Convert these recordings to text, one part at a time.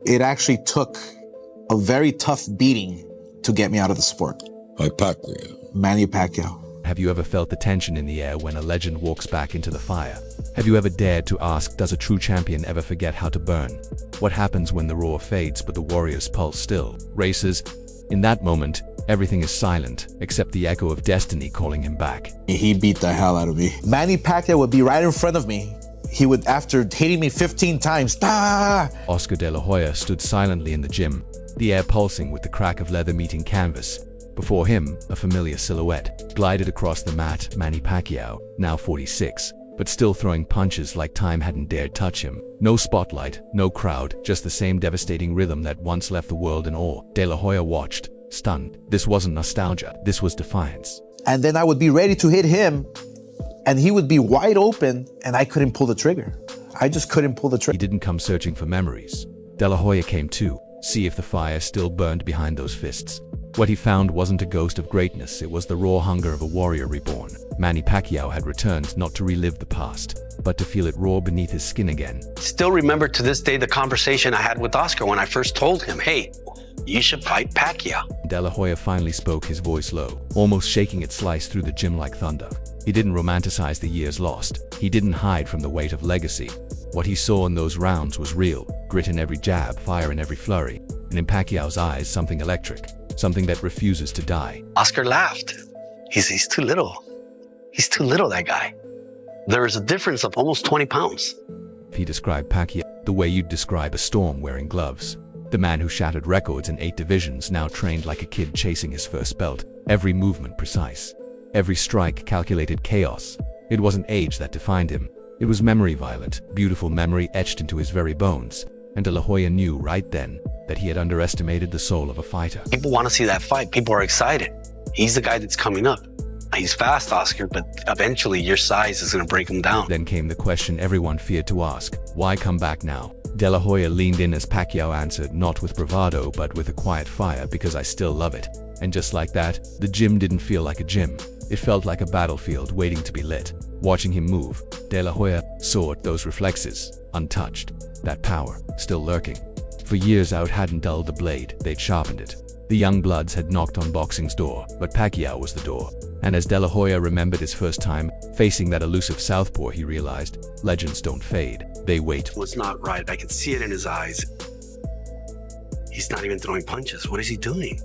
It actually took a very tough beating to get me out of the sport. Pacquiao. Manny Pacquiao. Have you ever felt the tension in the air when a legend walks back into the fire? Have you ever dared to ask, does a true champion ever forget how to burn? What happens when the roar fades but the warrior's pulse still races? In that moment, everything is silent, except the echo of destiny calling him back. He beat the hell out of me. Manny Pacquiao would be right in front of me. He would, after hitting me 15 times, Oscar De La Hoya stood silently in the gym, the air pulsing with the crack of leather meeting canvas. Before him, a familiar silhouette glided across the mat. Manny Pacquiao, now 46, but still throwing punches like time hadn't dared touch him. No spotlight, no crowd, just the same devastating rhythm that once left the world in awe. De La Hoya watched, stunned. This wasn't nostalgia, this was defiance. And then I would be ready to hit him, and he would be wide open, and I couldn't pull the trigger. I just couldn't pull the trigger. He didn't come searching for memories. De La Hoya came to see if the fire still burned behind those fists. What he found wasn't a ghost of greatness, it was the raw hunger of a warrior reborn. Manny Pacquiao had returned not to relive the past, but to feel it roar beneath his skin again. Still remember to this day the conversation I had with Oscar when I first told him, hey, you should fight Pacquiao. De La Hoya finally spoke, his voice low, almost shaking its slice through the gym like thunder. He didn't romanticize the years lost. He didn't hide from the weight of legacy. What he saw in those rounds was real, grit in every jab, fire in every flurry, and in Pacquiao's eyes something electric, something that refuses to die. Oscar laughed. He's too little. He's too little, that guy. There is a difference of almost 20 pounds. He described Pacquiao the way you'd describe a storm wearing gloves. The man who shattered records in 8 divisions now trained like a kid chasing his first belt. Every movement precise. Every strike calculated chaos. It wasn't age that defined him. It was memory, violent, beautiful memory etched into his very bones. And De La Hoya knew right then that he had underestimated the soul of a fighter. People want to see that fight. People are excited. He's the guy that's coming up. He's fast, Oscar, but eventually your size is going to break him down. Then came the question everyone feared to ask. Why come back now? De La Hoya leaned in as Pacquiao answered, not with bravado, but with a quiet fire, because I still love it. And just like that, the gym didn't feel like a gym. It felt like a battlefield waiting to be lit. Watching him move, De La Hoya saw those reflexes, untouched. That power, still lurking. For years out hadn't dulled the blade, they'd sharpened it. The young bloods had knocked on boxing's door, but Pacquiao was the door. And as De La Hoya remembered his first time facing that elusive southpaw, he realized, legends don't fade, they wait. What's not right? I can see it in his eyes. He's not even throwing punches. What is he doing?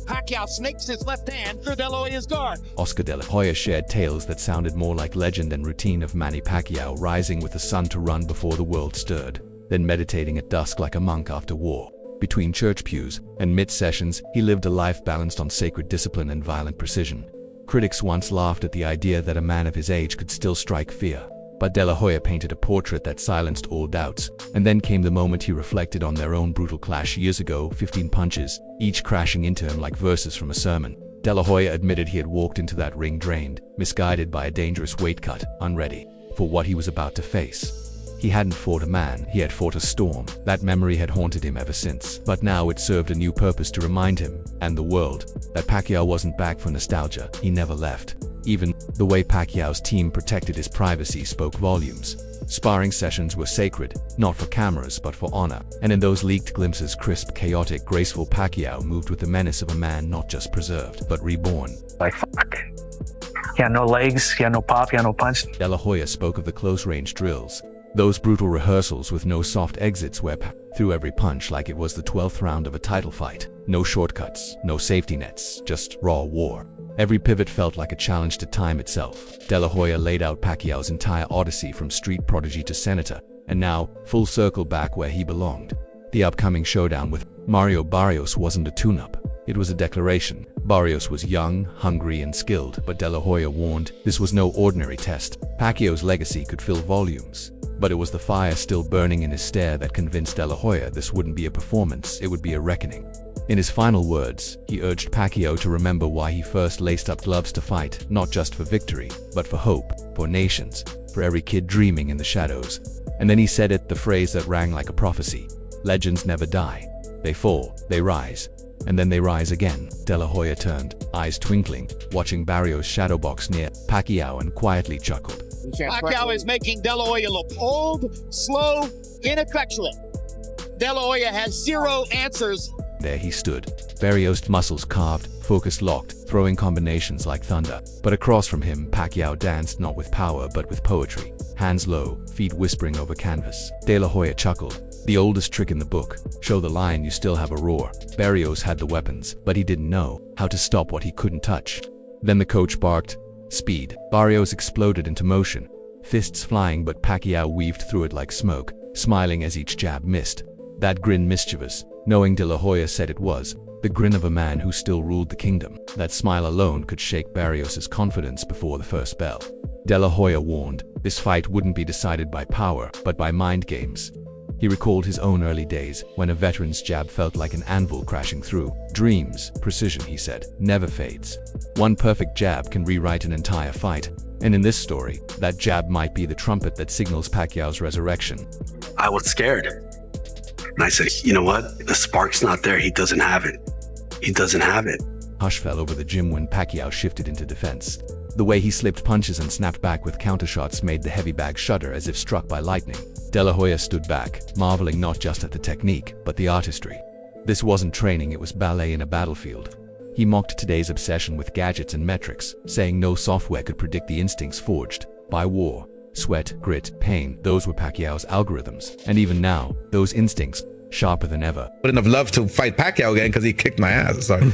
Pacquiao snakes his left hand through De La Hoya's guard. Oscar De La Hoya shared tales that sounded more like legend and routine of Manny Pacquiao rising with the sun to run before the world stirred, then meditating at dusk like a monk after war. Between church pews and mid-sessions, he lived a life balanced on sacred discipline and violent precision. Critics once laughed at the idea that a man of his age could still strike fear. But De La Hoya painted a portrait that silenced all doubts. And then came the moment he reflected on their own brutal clash years ago, 15 punches, each crashing into him like verses from a sermon. De La Hoya admitted he had walked into that ring drained, misguided by a dangerous weight cut, unready for what he was about to face. He hadn't fought a man, he had fought a storm. That memory had haunted him ever since. But now it served a new purpose to remind him, and the world, that Pacquiao wasn't back for nostalgia. He never left. Even the way Pacquiao's team protected his privacy spoke volumes. Sparring sessions were sacred, not for cameras but for honor. And in those leaked glimpses, crisp, chaotic, graceful Pacquiao moved with the menace of a man not just preserved, but reborn. Like, fuck. He had no legs, he had no pop, he had no punch. De La Hoya spoke of the close-range drills. Those brutal rehearsals with no soft exits where threw every punch like it was the 12th round of a title fight. No shortcuts, no safety nets, just raw war. Every pivot felt like a challenge to time itself. De La Hoya laid out Pacquiao's entire odyssey from street prodigy to senator, and now, full circle back where he belonged. The upcoming showdown with Mario Barrios wasn't a tune-up. It was a declaration. Barrios was young, hungry, and skilled, but De La Hoya warned this was no ordinary test. Pacquiao's legacy could fill volumes. But it was the fire still burning in his stare that convinced De La Hoya this wouldn't be a performance, it would be a reckoning. In his final words, he urged Pacquiao to remember why he first laced up gloves to fight, not just for victory, but for hope, for nations, for every kid dreaming in the shadows. And then he said it, the phrase that rang like a prophecy. Legends never die. They fall, they rise, and then they rise again. De La Hoya turned, eyes twinkling, watching Barrios' shadow box near Pacquiao and quietly chuckled. Pacquiao is making De La Hoya look old, slow, ineffectual. De La Hoya has zero answers. There he stood, Barrios' muscles carved, focus locked, throwing combinations like thunder. But across from him, Pacquiao danced not with power but with poetry. Hands low, feet whispering over canvas. De La Hoya chuckled. The oldest trick in the book. Show the lion you still have a roar. Barrios had the weapons, but he didn't know how to stop what he couldn't touch. Then the coach barked, "Speed." Barrios exploded into motion, fists flying, but Pacquiao weaved through it like smoke, smiling as each jab missed. That grin mischievous, knowing De La Hoya said it was, the grin of a man who still ruled the kingdom. That smile alone could shake Barrios' confidence before the first bell. De La Hoya warned, this fight wouldn't be decided by power, but by mind games. He recalled his own early days, when a veteran's jab felt like an anvil crashing through. Dreams, precision, he said, never fades. One perfect jab can rewrite an entire fight. And in this story, that jab might be the trumpet that signals Pacquiao's resurrection. I was scared. And I said, you know what? The spark's not there. He doesn't have it. He doesn't have it. Hush fell over the gym when Pacquiao shifted into defense. The way he slipped punches and snapped back with countershots made the heavy bag shudder as if struck by lightning. De La Hoya stood back, marveling not just at the technique, but the artistry. This wasn't training, it was ballet in a battlefield. He mocked today's obsession with gadgets and metrics, saying no software could predict the instincts forged by war. Sweat, grit, pain, those were Pacquiao's algorithms. And even now, those instincts, sharper than ever. Wouldn't have loved to fight Pacquiao again because he kicked my ass. Sorry.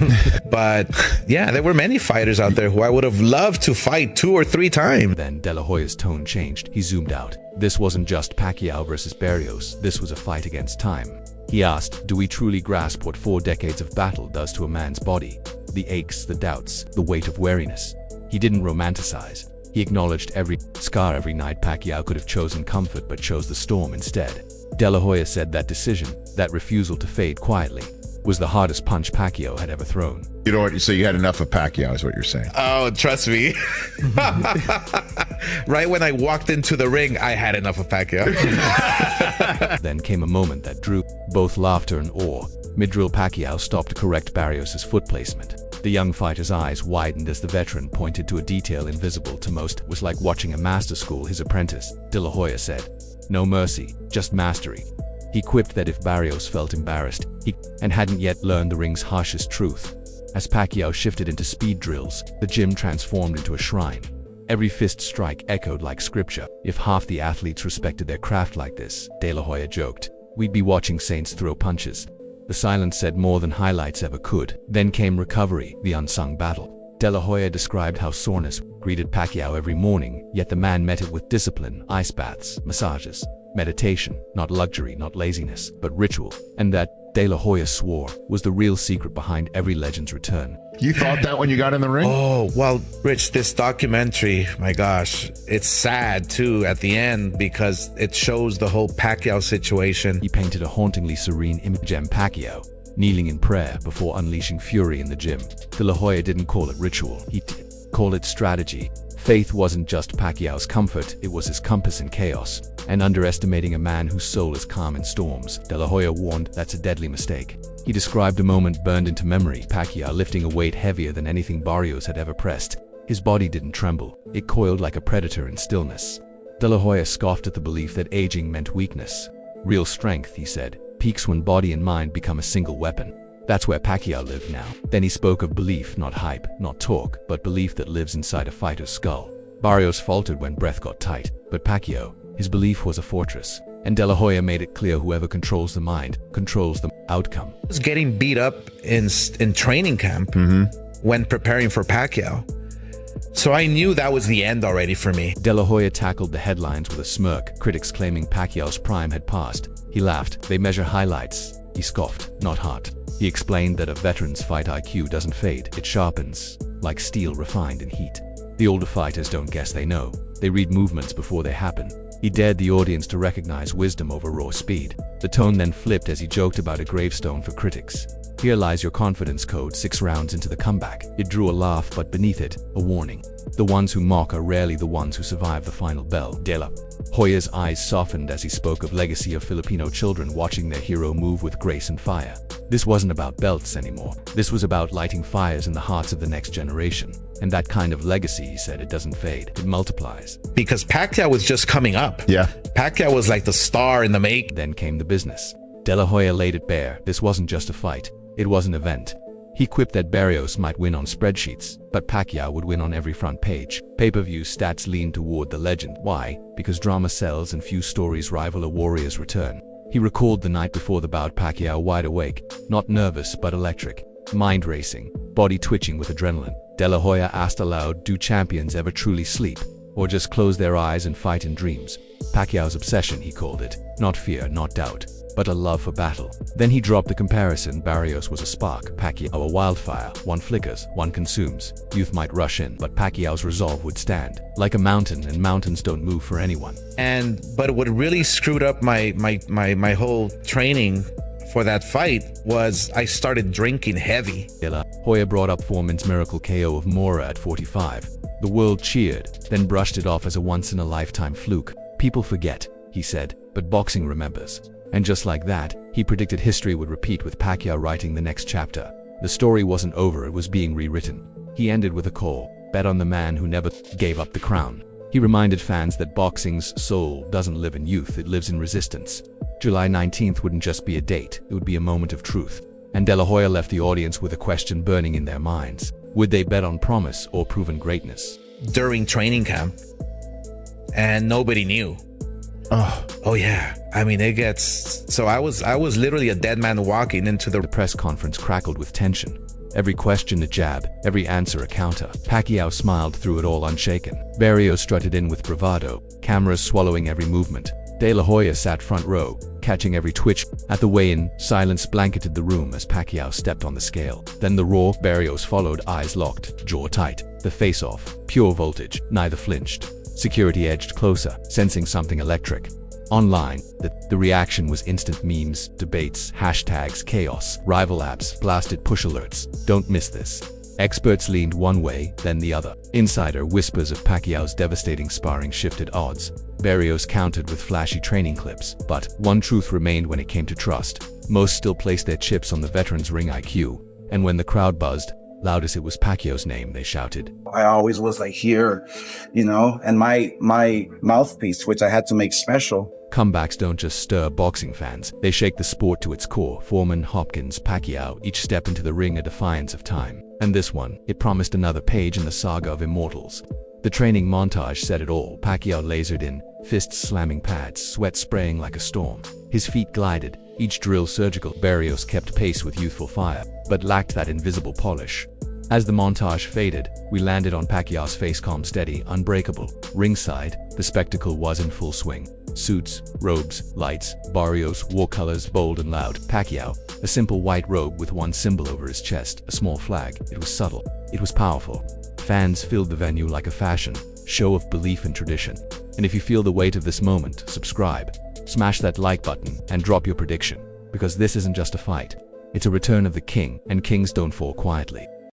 But yeah, there were many fighters out there who I would have loved to fight 2 or 3 times. Then De La Hoya's tone changed. He zoomed out. This wasn't just Pacquiao versus Barrios. This was a fight against time. He asked, do we truly grasp what 4 decades of battle does to a man's body? The aches, the doubts, the weight of weariness. He didn't romanticize. He acknowledged every scar. Every night Pacquiao could have chosen comfort but chose the storm instead. De La Hoya said that decision, that refusal to fade quietly, was the hardest punch Pacquiao had ever thrown. You know what? So you had enough of Pacquiao, is what you're saying. Oh, trust me. Right when I walked into the ring, I had enough of Pacquiao. Then came a moment that drew both laughter and awe. Mid-drill, Pacquiao stopped to correct Barrios' foot placement. The young fighter's eyes widened as the veteran pointed to a detail invisible to most. It was like watching a master school his apprentice. De La Hoya said, no mercy, just mastery. He quipped that if Barrios felt embarrassed, he hadn't yet learned the ring's harshest truth. As Pacquiao shifted into speed drills, the gym transformed into a shrine. Every fist strike echoed like scripture. If half the athletes respected their craft like this, De La Hoya joked, we'd be watching saints throw punches. The silence said more than highlights ever could. Then came recovery, the unsung battle. De La Hoya described how soreness greeted Pacquiao every morning, yet the man met it with discipline, ice baths, massages, meditation, not luxury, not laziness, but ritual. And that, De La Hoya swore, was the real secret behind every legend's return. You thought that when you got in the ring? Oh, well, Rich, this documentary, my gosh, it's sad too at the end because it shows the whole Pacquiao situation. He painted a hauntingly serene image of Pacquiao, kneeling in prayer before unleashing fury in the gym. De La Hoya didn't call it ritual, he called it strategy. Faith wasn't just Pacquiao's comfort, it was his compass in chaos. And underestimating a man whose soul is calm in storms, De La Hoya warned that's a deadly mistake. He described a moment burned into memory, Pacquiao lifting a weight heavier than anything Barrios had ever pressed. His body didn't tremble, it coiled like a predator in stillness. De La Hoya scoffed at the belief that aging meant weakness. Real strength, he said, peaks when body and mind become a single weapon. That's where Pacquiao lived now. Then he spoke of belief, not hype, not talk, but belief that lives inside a fighter's skull. Barrios faltered when breath got tight, but Pacquiao, his belief was a fortress. And De La Hoya made it clear whoever controls the mind, controls the outcome. I was getting beat up in training camp when preparing for Pacquiao. So I knew that was the end already for me. De La Hoya tackled the headlines with a smirk, critics claiming Pacquiao's prime had passed. He laughed. They measure highlights. He scoffed, not heart. He explained that a veteran's fight IQ doesn't fade, it sharpens, like steel refined in heat. The older fighters don't guess they know. They read movements before they happen. He dared the audience to recognize wisdom over raw speed. The tone then flipped as he joked about a gravestone for critics. Here lies your confidence code 6 rounds into the comeback. It drew a laugh, but beneath it, a warning. The ones who mock are rarely the ones who survive the final bell. De La Hoya's eyes softened as he spoke of legacy of Filipino children watching their hero move with grace and fire. This wasn't about belts anymore. This was about lighting fires in the hearts of the next generation. And that kind of legacy, he said, it doesn't fade, it multiplies. Because Pacquiao was just coming up. Yeah. Pacquiao was like the star in the make. Then came the business. De La Hoya laid it bare. This wasn't just a fight. It was an event. He quipped that Barrios might win on spreadsheets, but Pacquiao would win on every front page. Pay-per-view stats leaned toward the legend. Why? Because drama sells and few stories rival a warrior's return. He recalled the night before the bout, Pacquiao wide awake, not nervous but electric, mind racing, body twitching with adrenaline. De La Hoya asked aloud, do champions ever truly sleep, or just close their eyes and fight in dreams? Pacquiao's obsession, he called it, not fear, not doubt, but a love for battle. Then he dropped the comparison. Barrios was a spark, Pacquiao a wildfire. One flickers, one consumes. Youth might rush in, but Pacquiao's resolve would stand. Like a mountain, and mountains don't move for anyone. But what really screwed up my whole training for that fight was I started drinking heavy. De La Hoya brought up Foreman's miracle KO of Mora at 45. The world cheered, then brushed it off as a once-in-a-lifetime fluke. People forget, he said, but boxing remembers. And just like that, he predicted history would repeat, with Pacquiao writing the next chapter. The story wasn't over, it was being rewritten. He ended with a call: bet on the man who never gave up the crown. He reminded fans that boxing's soul doesn't live in youth, it lives in resistance. July 19th wouldn't just be a date, it would be a moment of truth. And De La Hoya left the audience with a question burning in their minds. Would they bet on promise or proven greatness? During training camp, and nobody knew. Oh yeah. I mean, it gets so I was literally a dead man walking into the press conference crackled with tension. Every question a jab, every answer a counter. Pacquiao smiled through it all unshaken. Barrios strutted in with bravado, cameras swallowing every movement. De La Hoya sat front row, catching every twitch. At the weigh-in, silence blanketed the room as Pacquiao stepped on the scale. Then the roar. Barrios followed, eyes locked, jaw tight. The face-off, pure voltage, neither flinched. Security edged closer, sensing something electric. Online, the reaction was instant: memes, debates, hashtags, chaos. Rival apps blasted push alerts. Don't miss this. Experts leaned one way, then the other. Insider whispers of Pacquiao's devastating sparring shifted odds. Barrios countered with flashy training clips. But one truth remained when it came to trust. Most still placed their chips on the veteran's ring IQ. And when the crowd buzzed, loud as it was Pacquiao's name, they shouted. I always was like here, and my mouthpiece, which I had to make special. Comebacks don't just stir boxing fans, they shake the sport to its core. Foreman, Hopkins, Pacquiao, each step into the ring a defiance of time. And this one, it promised another page in the saga of immortals. The training montage said it all. Pacquiao lasered in, fists slamming pads, sweat spraying like a storm. His feet glided, each drill surgical. Barrios kept pace with youthful fire, but lacked that invisible polish. As the montage faded, we landed on Pacquiao's face, calm, steady, unbreakable. Ringside, the spectacle was in full swing. Suits, robes, lights. Barrios wore colors bold and loud. Pacquiao, a simple white robe with one symbol over his chest, a small flag. It was subtle. It was powerful. Fans filled the venue like a fashion show of belief and tradition. And if you feel the weight of this moment, subscribe, smash that like button, and drop your prediction. Because this isn't just a fight. It's a return of the king, and kings don't fall quietly.